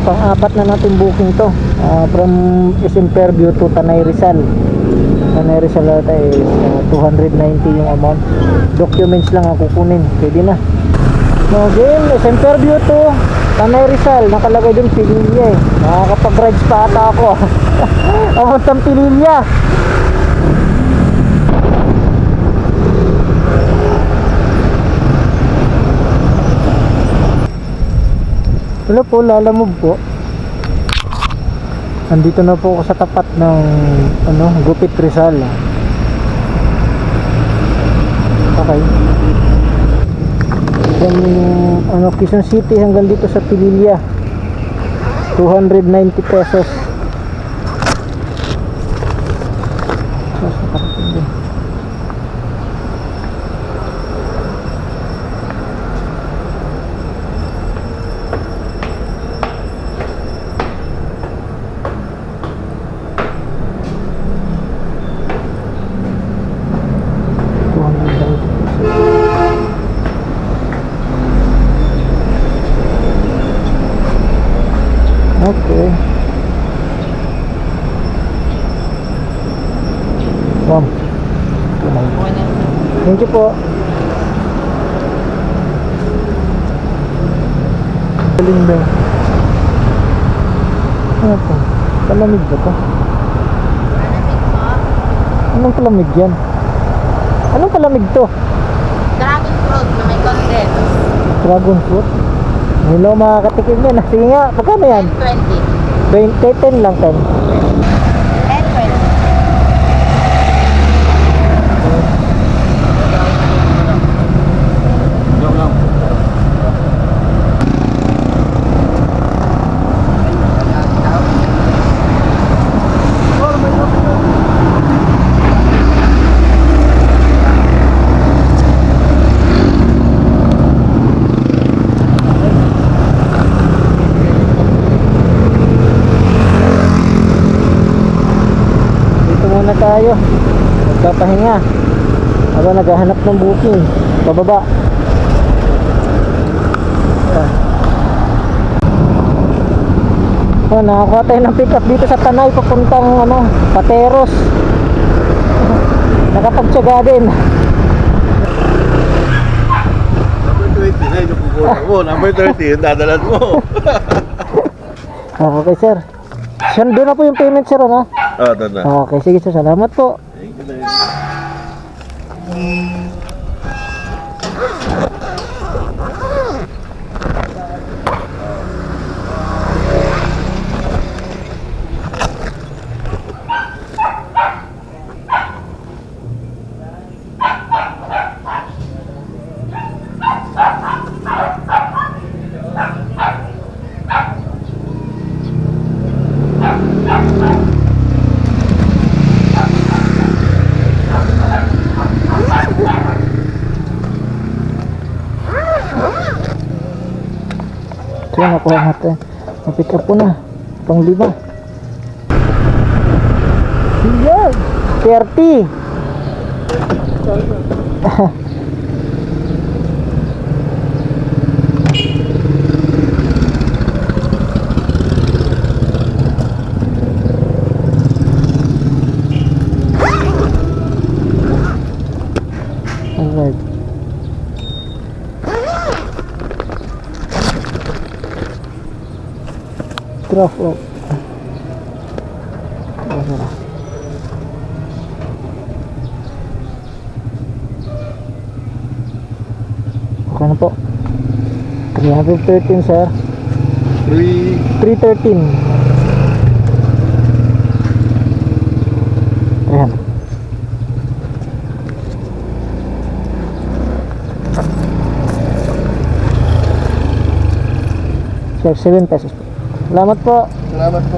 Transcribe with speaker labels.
Speaker 1: pang-apat na natin booking to. From SM Fairview to Tanay Rizal. Tanay Rizal ata is 290 yung amount. Documents lang ang kukunin, pwede na. No game, SM Fairview to Tanay Rizal, nakalagay dun Pililya eh. Nakakapag-rides pa ata ako. Amount ng Pililya. Hello po, lalamove po. Andito na po ako sa tapat ng Gupit Rizal. Okay. From Quezon City hanggang dito sa Pililya. 290 pesos. Okay. Wow. Thank you po. Galing ba? Ano po? Palamig ba to? Anong palamig yan? Anong palamig to?
Speaker 2: Dragon fruit na may content.
Speaker 1: Dragon fruit? Hello, makakatikim yan. Sige nga, magkano yan?
Speaker 2: 20.
Speaker 1: 10 lang, 10.
Speaker 2: 10, 20.
Speaker 1: Muna tayo, magpapahinga habang naghahanap ng booking pababa. Nakakuha tayo ng pick up dito sa Tanay papuntang Pateros. Nakapagtsaga din.
Speaker 3: Number 20 na yung kukuha mo. Number 30 yung dadalan mo.
Speaker 1: Okay sir, doon na po yung payment sir, ano?
Speaker 3: Doon na.
Speaker 1: Okay, sige sir, salamat po.
Speaker 3: Thank you na.
Speaker 1: So nakuha natin, na-pick up po na pang 5. Yan, 30. Alright. Drop off. Okay na po. 313 sir. 313. Ayan. Sir, 7 pesos po. Salamat po.
Speaker 3: Salamat po.